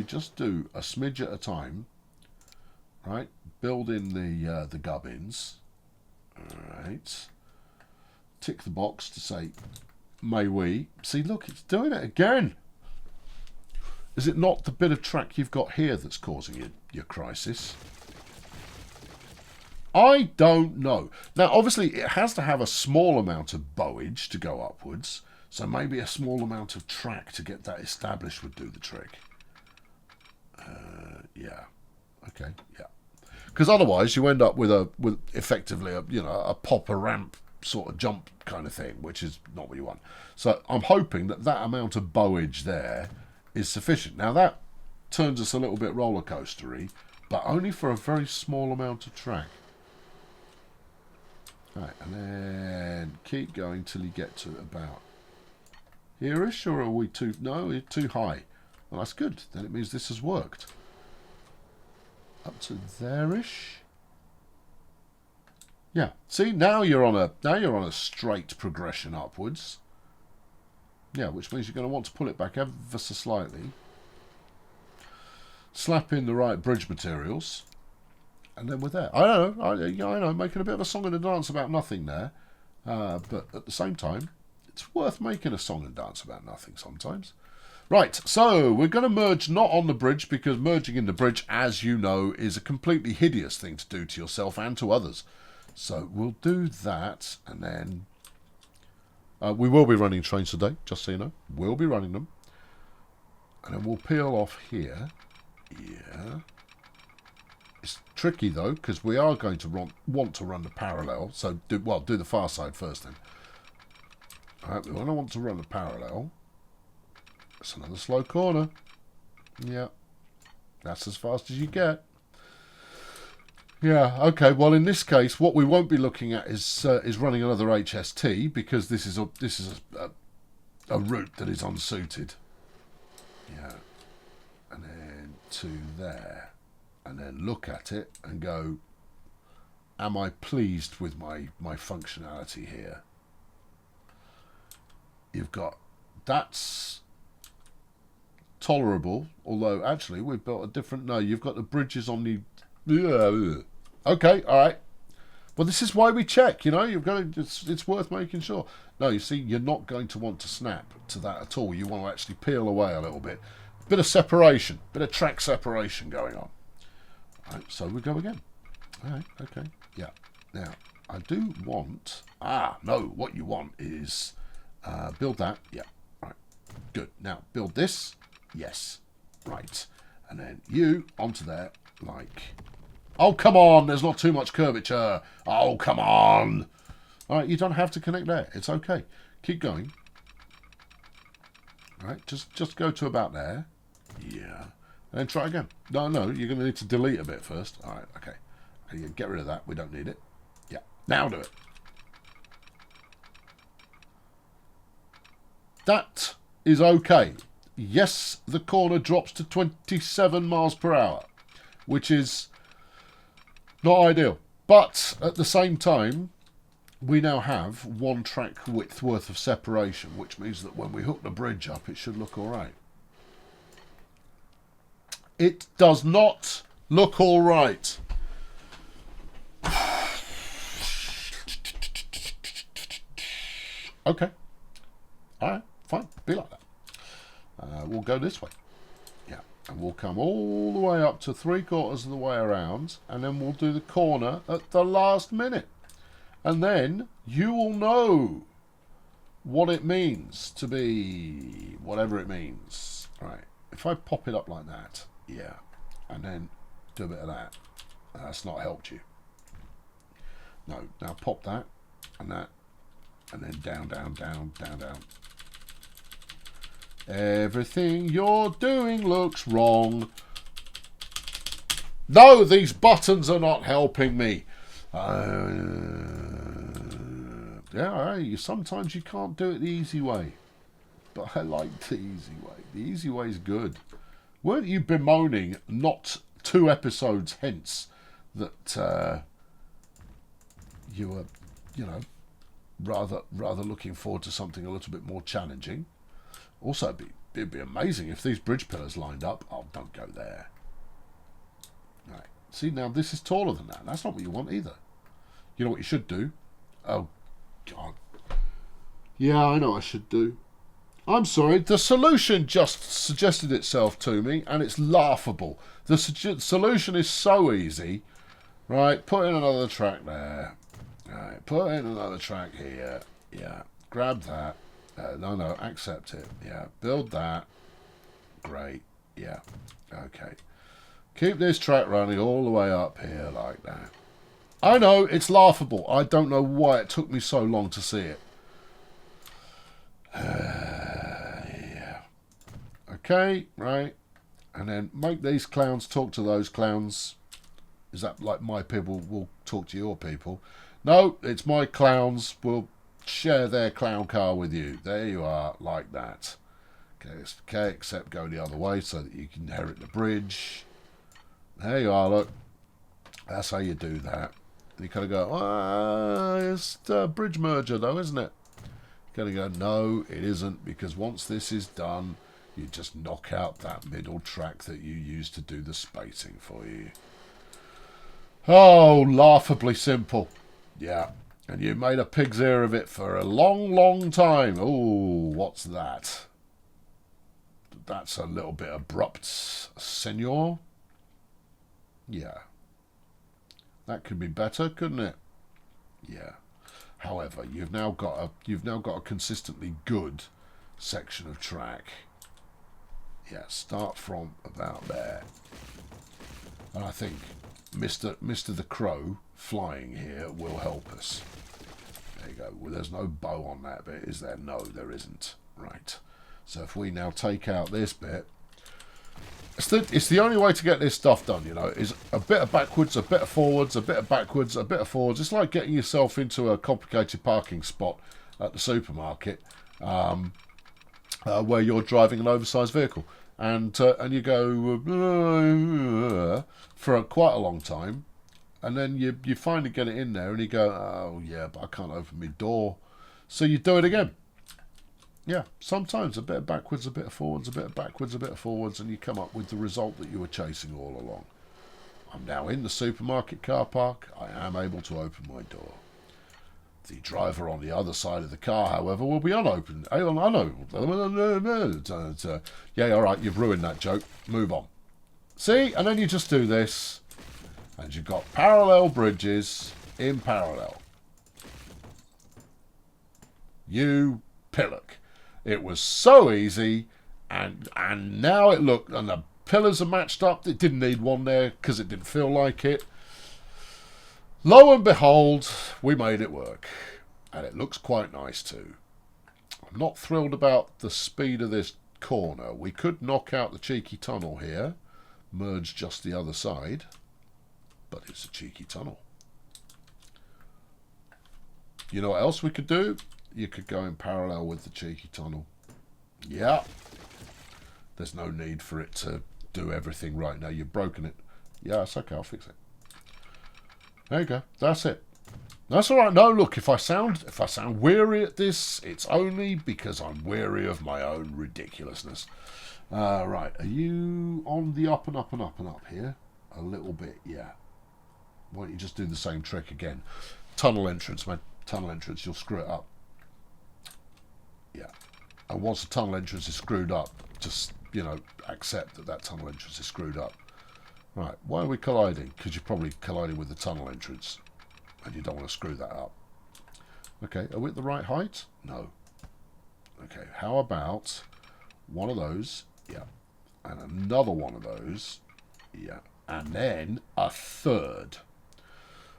just do a smidge at a time, right, build in the gubbins, alright, tick the box to say, may we, see, look, it's doing it again. Is it not the bit of track you've got here that's causing your crisis? I don't know. Now, obviously, it has to have a small amount of bowage to go upwards, so maybe a small amount of track to get that established would do the trick. Yeah. Okay, yeah. Because otherwise you end up with effectively a popper ramp sort of jump kind of thing, which is not what you want. So I'm hoping that amount of bowage there is sufficient. Now that turns us a little bit roller coastery, but only for a very small amount of track. Right, and then keep going till you get to about here-ish, or are we too... No, we're too high. Well, that's good. Then it means this has worked. Up to there-ish. Yeah. See, now you're on a straight progression upwards. Yeah, which means you're going to want to pull it back ever so slightly. Slap in the right bridge materials. And then we're there. I know, making a bit of a song and a dance about nothing there. But at the same time, it's worth making a song and dance about nothing sometimes. Right, so we're going to merge not on the bridge, because merging in the bridge, as you know, is a completely hideous thing to do to yourself and to others. So we'll do that, and then we will be running trains today, just so you know. We'll be running them. And then we'll peel off here. Yeah. It's tricky, though, because we are going to want to run the parallel. So, do the far side first, then. All right, we want to run the parallel. It's another slow corner. Yeah. That's as fast as you get. Yeah, okay. Well, in this case, what we won't be looking at is running another HST, because this is a route that is unsuited. Yeah. And then to there. And then look at it and go, am I pleased with my functionality here? You've got, that's tolerable, although actually we've built a different, no, you've got the bridges on the, okay, all right. Well, this is why we check, you've got to, it's worth making sure. No, you see, you're not going to want to snap to that at all. You want to actually peel away a little bit. Bit of separation, bit of track separation going on. All right, so we go again. All right, okay, yeah. Now, I do want, no, what you want is build that, yeah, right, good. Now, build this, yes, right. And then you onto there, like, oh, come on, there's not too much curvature. Oh, come on. All right, you don't have to connect there. It's okay. Keep going. All right, just go to about there. Yeah. And then try again. No, you're going to need to delete a bit first. All right, okay. Get rid of that. We don't need it. Yeah. Now do it. That is okay. Yes, the corner drops to 27 miles per hour, which is not ideal. But at the same time, we now have one track width worth of separation, which means that when we hook the bridge up, it should look all right. It does not look all right. Okay. All right, fine. Be like that. We'll go this way. Yeah. And we'll come all the way up to 3/4 of the way around, and then we'll do the corner at the last minute. And then you will know what it means to be whatever it means. Right. If I pop it up like that, yeah, and then do a bit of that, that's not helped you. No, now pop that, and then down, down, down, down, down. Everything you're doing looks wrong. No, these buttons are not helping me. Yeah, sometimes you can't do it the easy way. But I like the easy way. The easy way is good. Weren't you bemoaning not 2 episodes hence that you were, rather looking forward to something a little bit more challenging? Also, it'd be amazing if these bridge pillars lined up. Oh, don't go there. Right. See, now this is taller than that. That's not what you want either. You know what you should do? Oh, God. Yeah, I know what I should do. I'm sorry, the solution just suggested itself to me, and it's laughable. The solution is so easy. Right, put in another track there. Right, put in another track here. Yeah, grab that. No, accept it. Yeah, build that. Great. Yeah, okay. Keep this track running all the way up here like that. I know, it's laughable. I don't know why it took me so long to see it. Yeah. Okay, right. And then make these clowns talk to those clowns. Is that like my people will talk to your people? No, it's my clowns will share their clown car with you. There you are, like that. Okay, except go the other way so that you can inherit the bridge. There you are, look. That's how you do that. You kind of go, it's a bridge merger though, isn't it? You kind of go, no, it isn't, because once this is done, you just knock out that middle track that you used to do the spacing for you. Oh, laughably simple. Yeah. And you made a pig's ear of it for a long, long time. Oh, what's that? That's a little bit abrupt, senor. Yeah. That could be better, couldn't it? Yeah. However, you've now got a consistently good section of track. Yeah, start from about there. And I think Mr. the Crow flying here will help us. There you go. Well, there's no bow on that bit, is there? No, there isn't. Right. So if we now take out this bit, it's the only way to get this stuff done, you know, is a bit of backwards, a bit of forwards, a bit of backwards, a bit of forwards. It's like getting yourself into a complicated parking spot at the supermarket where you're driving an oversized vehicle. And you go for quite a long time, and then you finally get it in there, and you go, oh yeah, but I can't open my door, so you do it again. Yeah, sometimes a bit of backwards, a bit of forwards, a bit of backwards, a bit of forwards, and you come up with the result that you were chasing all along. I'm now in the supermarket car park. I am able to open my door. The driver on the other side of the car, however, will be unopened. I know. Yeah, all right, you've ruined that joke. Move on. See? And then you just do this, and you've got parallel bridges in parallel. You pillock. It was so easy, and now it looked, and the pillars are matched up. It didn't need one there because it didn't feel like it. Lo and behold, we made it work. And it looks quite nice too. I'm not thrilled about the speed of this corner. We could knock out the cheeky tunnel here, merge just the other side, but it's a cheeky tunnel. You know what else we could do? You could go in parallel with the cheeky tunnel. Yeah. There's no need for it to do everything right now. You've broken it. Yeah, it's okay. I'll fix it. There you go. That's it. That's all right. No, look, if I sound weary at this, it's only because I'm weary of my own ridiculousness. Right. Are you on the up and up and up and up here? A little bit, yeah. Why don't you just do the same trick again? Tunnel entrance, man. Tunnel entrance, you'll screw it up. Yeah. And once the tunnel entrance is screwed up, just, you know, accept that tunnel entrance is screwed up. Right, why are we colliding? Because you're probably colliding with the tunnel entrance, and you don't want to screw that up. Okay, are we at the right height? No. Okay, how about one of those? Yeah. And another one of those? Yeah. And then a third.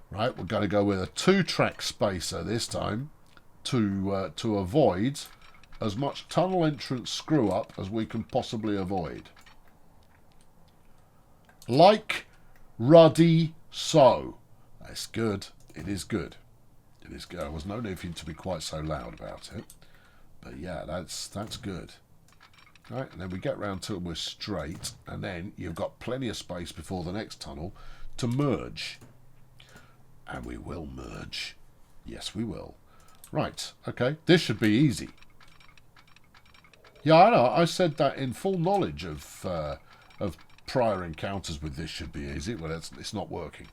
Right, we're going to go with a 2-track spacer this time to avoid as much tunnel entrance screw up as we can possibly avoid. Like ruddy so. That's good. It is good. It is good. There was no need for you to be quite so loud about it. But yeah, that's good. Right, and then we get round till we're straight, and then you've got plenty of space before the next tunnel to merge. And we will merge. Yes, we will. Right, okay. This should be easy. Yeah, I know. I said that in full knowledge of prior encounters with this should be easy. Well, it's not working.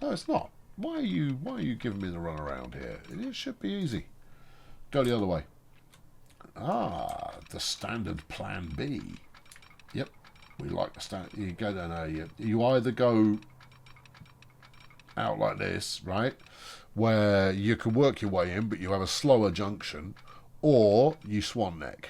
No, it's not. Why are you giving me the run around here? It should be easy. Go the other way. Ah, the standard plan B. Yep, we like the standard. You go down there. You either go out like this, right, where you can work your way in, but you have a slower junction, or you swan neck.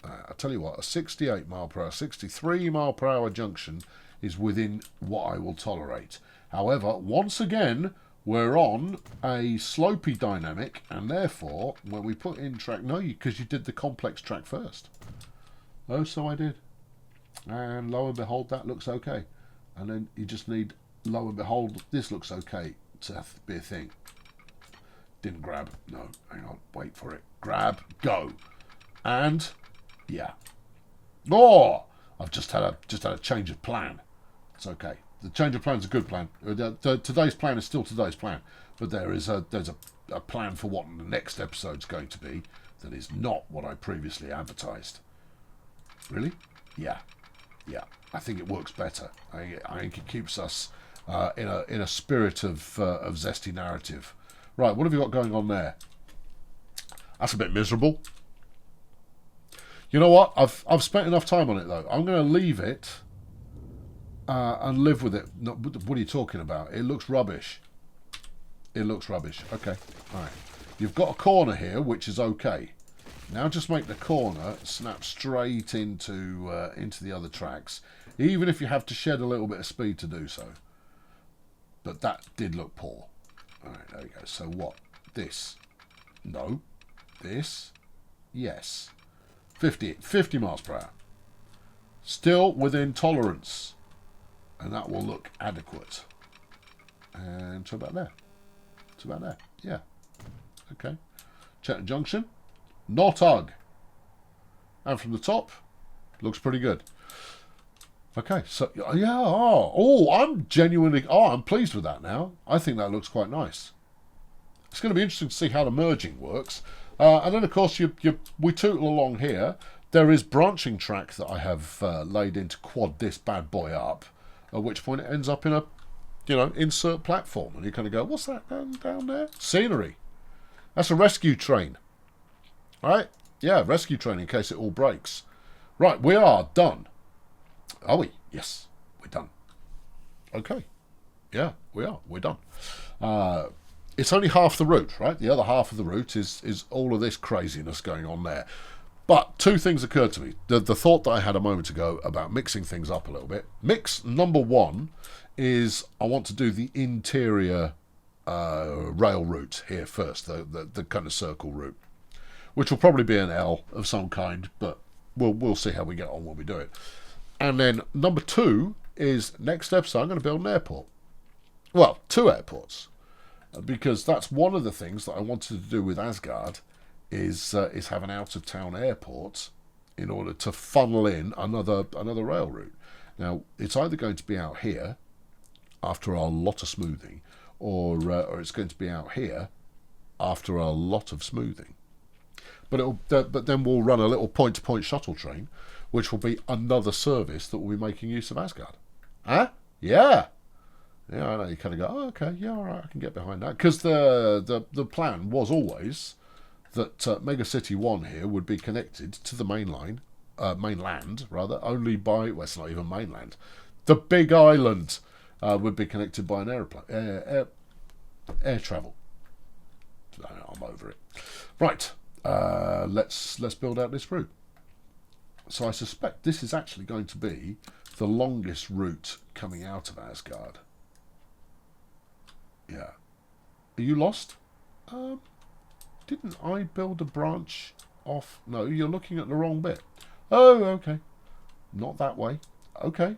I tell you what, a 68 mile per hour, 63 mile per hour junction is within what I will tolerate. However, once again, we're on a slopey dynamic, and therefore, when we put in track... No, because you did the complex track first. Oh, so I did. And lo and behold, that looks okay. And then you just need, lo and behold, this looks okay to be a thing. Didn't grab. No, hang on. Wait for it. Grab. Go. And, yeah. Oh! I've just had a change of plan. It's okay. The change of plan is a good plan. Today's plan is still today's plan, but there's a plan for what the next episode's going to be that is not what I previously advertised. Really? Yeah. I think it works better. I think it keeps us in a spirit of zesty narrative. Right, what have you got going on there? That's a bit miserable. You know what? I've spent enough time on it though. I'm going to leave it and live with it. No, what are you talking about? It looks rubbish. It looks rubbish. Okay, all right. You've got a corner here, which is okay. Now just make the corner snap straight into the other tracks, even if you have to shed a little bit of speed to do so. But that did look poor. All right, there you go. So what? This? No. This? Yes. 50 miles per hour. Still within tolerance. And that will look adequate. And to about there. To about there. Yeah. Okay. Check the junction. Not ugh. And from the top, looks pretty good. Okay, so, yeah, I'm pleased with that now. I think that looks quite nice. It's going to be interesting to see how the merging works. And then, of course, we tootle along here. There is branching track that I have laid in to quad this bad boy up, at which point it ends up in a, insert platform. And you kind of go, what's that down there? Scenery. That's a rescue train. All right? Yeah, rescue train in case it all breaks. Right, we are done. Are we? Yes, we're done. Okay. Yeah, we are. We're done. It's only half the route, right? The other half of the route is all of this craziness going on there. But two things occurred to me. The thought that I had a moment ago about mixing things up a little bit. Mix number one is I want to do the interior rail route here first, the kind of circle route, which will probably be an L of some kind, but we'll see how we get on when we do it. And then number two is next episode I'm going to build an airport. Well, 2 airports. Because that's one of the things that I wanted to do with Asgard is have an out-of-town airport in order to funnel in another rail route. Now, it's either going to be out here after a lot of smoothing, or it's going to be out here after a lot of smoothing. But then we'll run a little point-to-point shuttle train, which will be another service that will be making use of Asgard. Huh? Yeah. Yeah, I know. You kind of go, oh, okay, yeah, all right, I can get behind that. Because the plan was always that Mega City 1 here would be connected to the mainland, only by, well, it's not even mainland. The big island would be connected by an air travel. I'm over it. Right, let's build out this route. So I suspect this is actually going to be the longest route coming out of Asgard. Yeah. Are you lost? Didn't I build a branch off? No, you're looking at the wrong bit. Oh, okay. Not that way. Okay.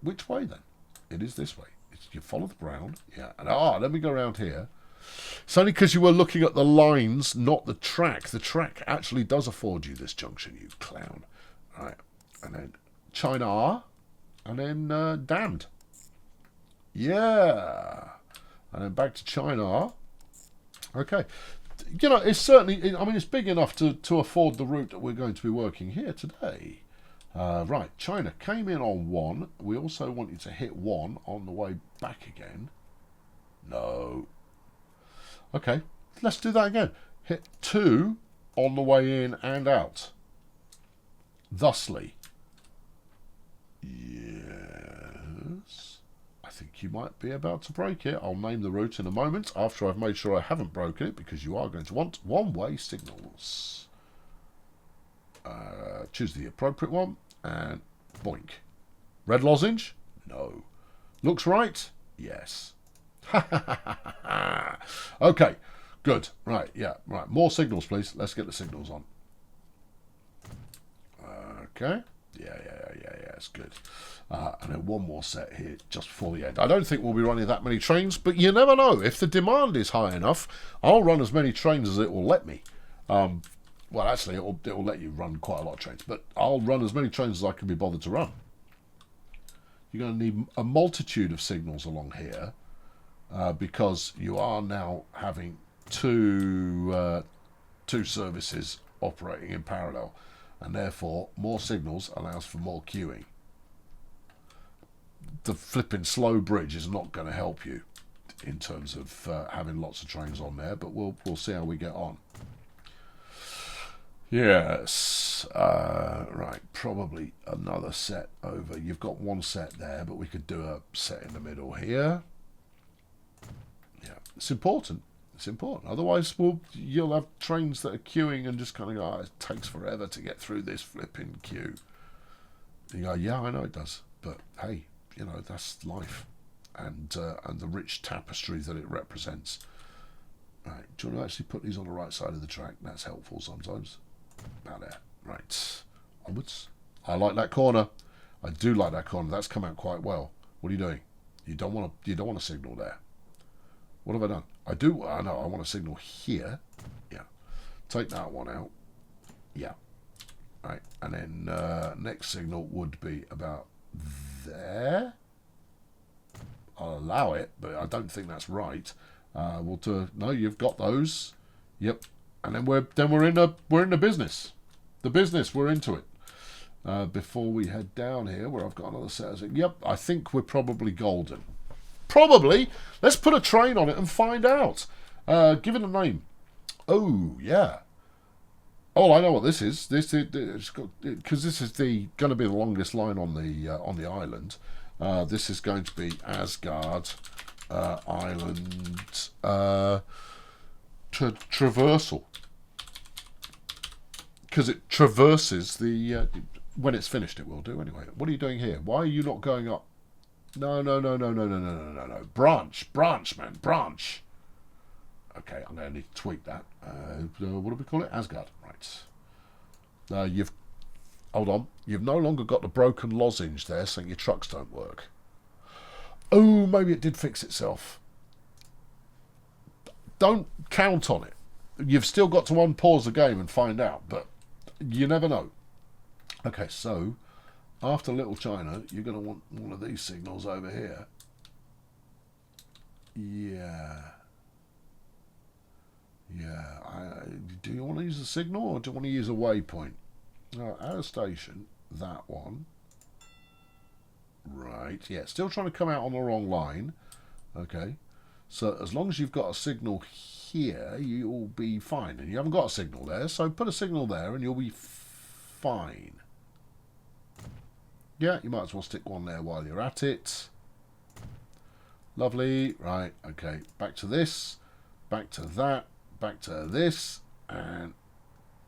Which way then? It is this way. You follow the brown. Yeah. And let me go around here. It's only because you were looking at the lines, not the track. The track actually does afford you this junction, you clown. All right. And then China. And then damned. Yeah. And then back to China. Okay. It's certainly, it's big enough to afford the route that we're going to be working here today. Right, China came in on 1. We also want you to hit 1 on the way back again. No. Okay, let's do that again. Hit 2 on the way in and out. Thusly. Yes. I think you might be about to break it. I'll name the route in a moment after I've made sure I haven't broken it, because you are going to want one-way signals. Choose the appropriate one and boink. Red lozenge? No. Looks right? Yes. Okay, good. Right, yeah, right. More signals, please. Let's get the signals on. Okay. Yeah, it's good. And then one more set here just before the end. I don't think we'll be running that many trains, but you never know. If the demand is high enough, I'll run as many trains as it will let me. Well, actually, it will let you run quite a lot of trains, but I'll run as many trains as I can be bothered to run. You're going to need a multitude of signals along here because you are now having two services operating in parallel, and therefore more signals allows for more queuing. The flipping slow bridge is not going to help you in terms of having lots of trains on there, but we'll see how we get on. Yes, right, probably another set over. You've got one set there, but we could do a set in the middle here. Yeah, it's important. It's important. Otherwise, you'll have trains that are queuing and just kind of go, oh, it takes forever to get through this flipping queue. You go, yeah, I know it does, but hey, you know, that's life, and the rich tapestry that it represents. Right, do you want to actually put these on the right side of the track? That's helpful sometimes. About there. Right, onwards. I like that corner. I do like that corner. That's come out quite well. What are you doing? You don't want to signal there. What have I done? I know. I want to signal here. Yeah. Take that one out. Yeah. Right, and then next signal would be about there. I'll allow it, but I don't think that's right. We'll do. No, you've got those. Yep. And then we're in the business. The business, we're into it. Before we head down here, where I've got another set of... Yep, I think we're probably golden. Probably. Let's put a train on it and find out. Give it a name. Oh, yeah. Oh, I know what this is. This is because this is going to be the longest line on the island. This is going to be Asgard Island traversal, because it traverses the. When it's finished, it will do anyway. What are you doing here? Why are you not going up? No. Branch, man, branch. Okay, I'm going to need to tweak that. What do we call it? Asgard, right. Hold on. You've no longer got the broken lozenge there, saying your trucks don't work. Oh, maybe it did fix itself. Don't count on it. You've still got to unpause the game and find out, but you never know. Okay, so after Little China, you're going to want one of these signals over here. Yeah. Do you want to use a signal or do you want to use a waypoint? Our station, that one. Right, yeah, still trying to come out on the wrong line. Okay, so as long as you've got a signal here, you'll be fine. And you haven't got a signal there, so put a signal there and you'll be fine. Yeah, you might as well stick one there while you're at it. Lovely. Right, okay, back to this, back to that, back to this, and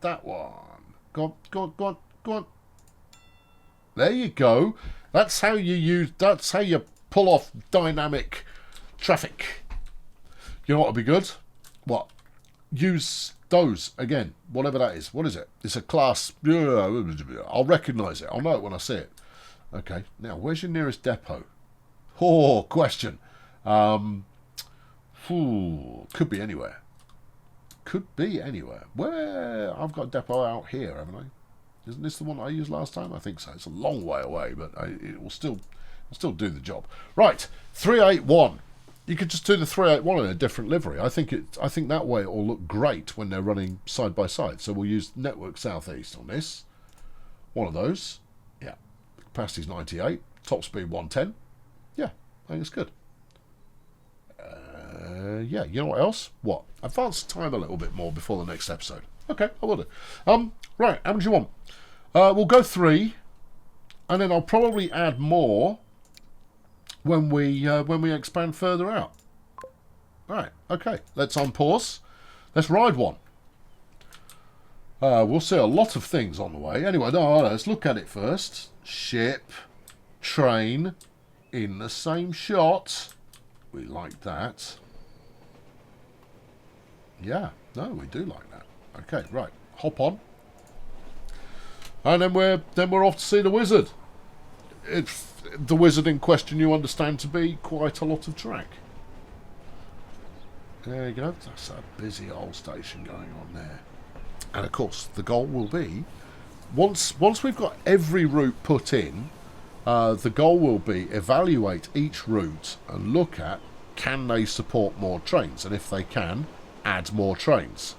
that one. Go on. There you go. That's how you pull off dynamic traffic. You know what would be good? What? Use those again, whatever that is. What is it? It's a class. I'll recognise it. I'll know it when I see it. Okay. Now, where's your nearest depot? Oh, question. Could be anywhere. Could be anywhere. Where? I've got a depot out here, haven't I? Isn't this the one I used last time? I think so. It's a long way away, but it will still do the job. Right, 381. You could just do the 381 in a different livery. I think that way it will look great when they're running side by side. So we'll use Network Southeast on this. One of those. Yeah. Capacity's 98. Top speed 110. Yeah, I think it's good. Yeah, you know what else? What? Advance time a little bit more before the next episode. Okay, I will do. Right, how much do you want? We'll go 3, and then I'll probably add more when we expand further out. Right, okay, let's unpause. Let's ride one. We'll see a lot of things on the way. Anyway, no, let's look at it first. Ship, train, in the same shot. We like that. Yeah, no, we do like that. Okay, right, hop on. And then we're off to see the wizard. It's the wizard in question, you understand to be quite a lot of track. There you go. That's a busy old station going on there. And of course, the goal will be once we've got every route put in, the goal will be evaluate each route and look at can they support more trains, and if they can, add more trains.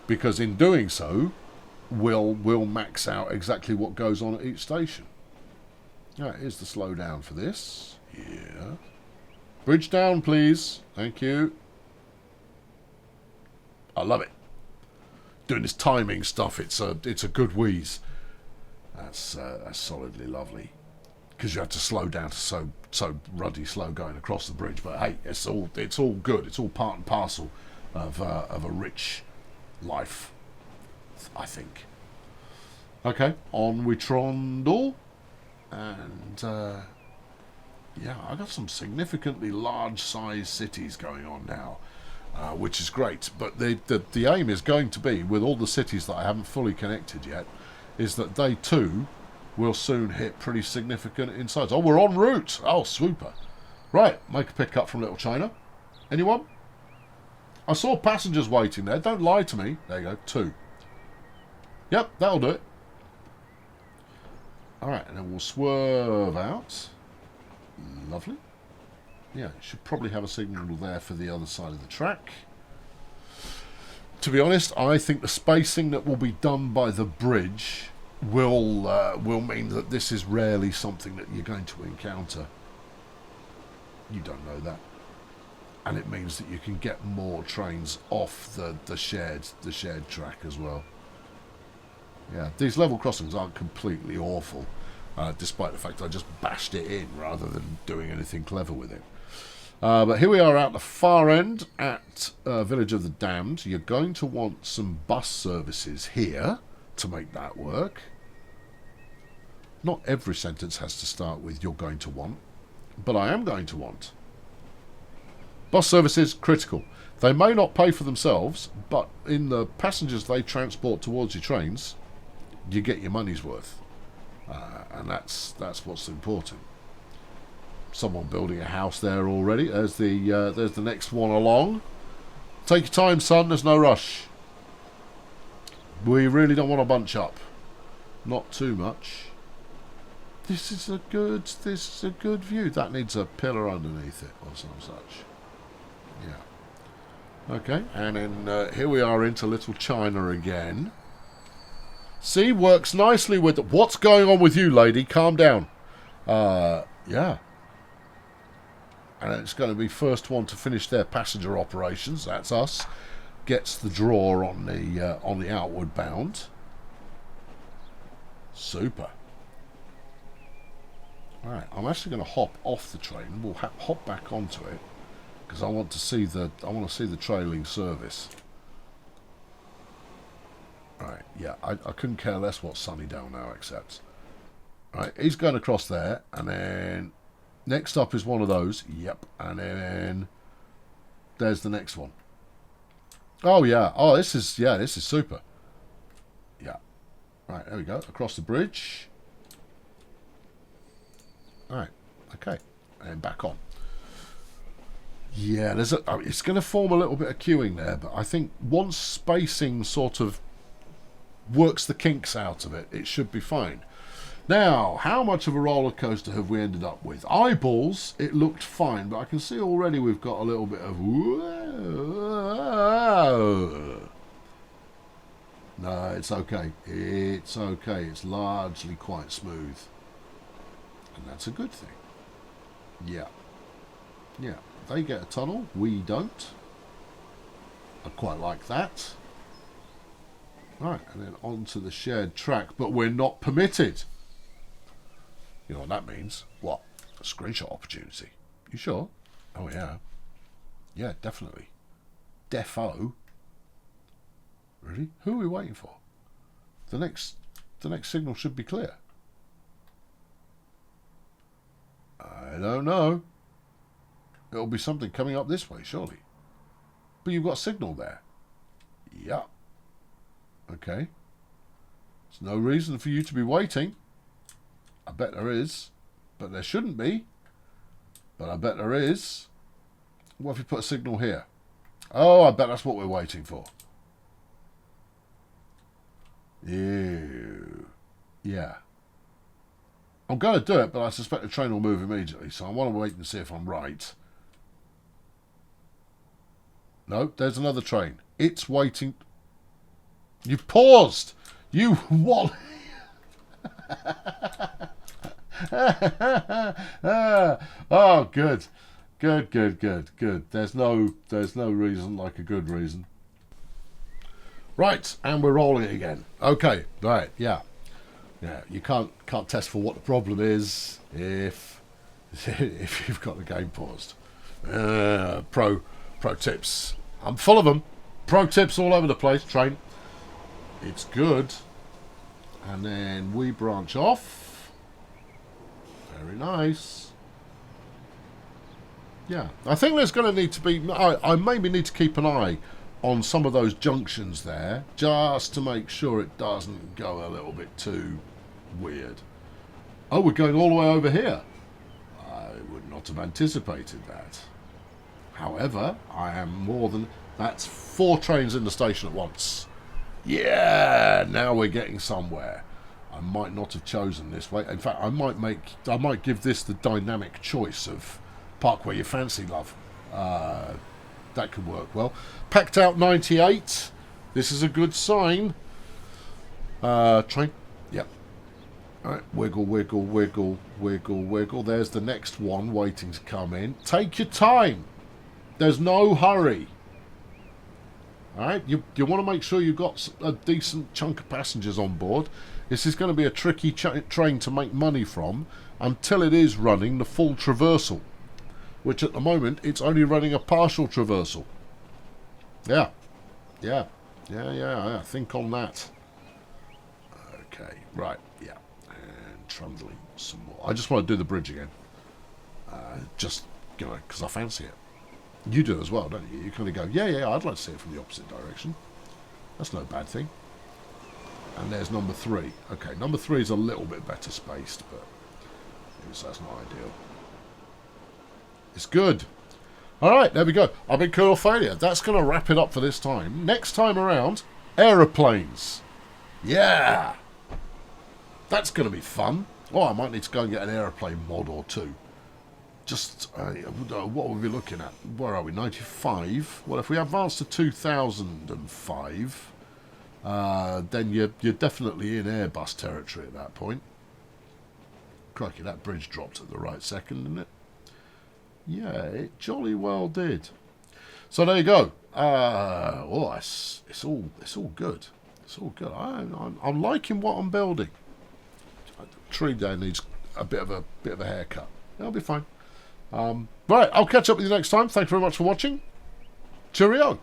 Because in doing so, we'll max out exactly what goes on at each station. Right, here's the slowdown for this. Yeah. Bridge down, please. Thank you. I love it. Doing this timing stuff, it's a good wheeze. That's solidly lovely. Because you had to slow down to so ruddy slow going across the bridge. But hey, it's all good. It's all part and parcel of a rich life, I think. Okay, on we trundle. And yeah, I got some significantly large-sized cities going on now, which is great. But the aim is going to be, with all the cities that I haven't fully connected yet, is that they too will soon hit pretty significant in size. Oh, we're en route. Oh, super. Right, make a pick up from Little China. Anyone? I saw passengers waiting there. Don't lie to me. There you go, 2. Yep, that'll do it. Alright, and then we'll swerve out. Lovely. Yeah, should probably have a signal there for the other side of the track. To be honest, I think the spacing that will be done by the bridge will mean that this is rarely something that you're going to encounter. You don't know that. And it means that you can get more trains off the shared track as well. Yeah, these level crossings aren't completely awful, despite the fact I just bashed it in rather than doing anything clever with it. But here we are at the far end at Village of the Damned. You're going to want some bus services here to make that work. Not every sentence has to start with you're going to want, but I am going to want. Bus services, critical. They may not pay for themselves, but in the passengers they transport towards your trains, you get your money's worth, and that's what's important. Someone building a house there already. There's the next one along. Take your time, son. There's no rush. We really don't want to bunch up. Not too much. This is a good view. That needs a pillar underneath it or some such. Yeah. Okay, and then here we are into Little China again. See, works nicely with... What's going on with you, lady? Calm down. Yeah. And it's going to be first one to finish their passenger operations. That's us. Gets the draw on the outward bound. Super. Right, I'm actually going to hop off the train. We'll hop back onto it because I want to see the trailing service. Right, yeah, I couldn't care less what Sunnydale now accepts. Right, he's going across there, and then next up is one of those. Yep, and then there's the next one. Oh yeah, oh this is super. Yeah, right, there we go, across the bridge. All right, okay, and back on. Yeah, it's going to form a little bit of queuing there, but I think once spacing sort of works the kinks out of it, it should be fine. Now, how much of a roller coaster have we ended up with? Eyeballs, it looked fine, but I can see already we've got a little bit of... No, it's okay. It's okay. It's largely quite smooth. And that's a good thing. Yeah. Yeah. They get a tunnel. We don't. I quite like that. Right, and then onto the shared track, but we're not permitted. You know what that means? What? A screenshot opportunity. You sure? Oh yeah. Yeah, definitely. Defo. Really? Who are we waiting for? The next signal should be clear. I don't know. It'll be something coming up this way, surely. But you've got signal there. Yeah. Okay. There's no reason for you to be waiting. I bet there is. But there shouldn't be. But I bet there is. What if you put a signal here? Oh, I bet that's what we're waiting for. Ew. Yeah. I'm going to do it, but I suspect the train will move immediately, so I want to wait and see if I'm right. No, there's another train. It's waiting. You've paused! You what? Oh, good. Good. There's no reason like a good reason. Right, and we're rolling again. Okay, right, yeah. Yeah, you can't test for what the problem is if you've got the game paused. Pro tips. I'm full of them. Pro tips all over the place. Train. It's good. And then we branch off. Very nice. Yeah, I think there's going to need to be... I maybe need to keep an eye on some of those junctions there, just to make sure it doesn't go a little bit too weird. Oh, we're going all the way over here. I would not have anticipated that. However, I am more than... That's 4 trains in the station at once. Yeah, now we're getting somewhere. I might not have chosen this way. In fact, I might give this the dynamic choice of park where you fancy, love. That could work well. Packed out 98. This is a good sign. Train. Yep. Alright, wiggle. There's the next one waiting to come in. Take your time. There's no hurry. Alright, you want to make sure you've got a decent chunk of passengers on board. This is going to be a tricky train to make money from until it is running the full traversal, which at the moment it's only running a partial traversal. Yeah. Think on that. Okay, right, yeah. And trundling some more. I just want to do the bridge again. Just, because I fancy it. You do as well, don't you? You kind of go, yeah, I'd like to see it from the opposite direction. That's no bad thing. And there's number 3. Okay, number 3 is a little bit better spaced, but that's not ideal. It's good. Alright, there we go. I've been Colonel Failure. That's going to wrap it up for this time. Next time around, aeroplanes. Yeah! That's going to be fun. Oh, I might need to go and get an aeroplane mod or 2. Just, what are we looking at? Where are we? 95? Well, if we advance to 2005, then you're definitely in Airbus territory at that point. Crikey, that bridge dropped at the right second, didn't it? Yeah, it jolly well did. So there you go. It's all good. It's all good. I'm liking what I'm building. The tree there needs a bit of a haircut. It'll be fine. Right, I'll catch up with you next time. Thank you very much for watching. Cheerio.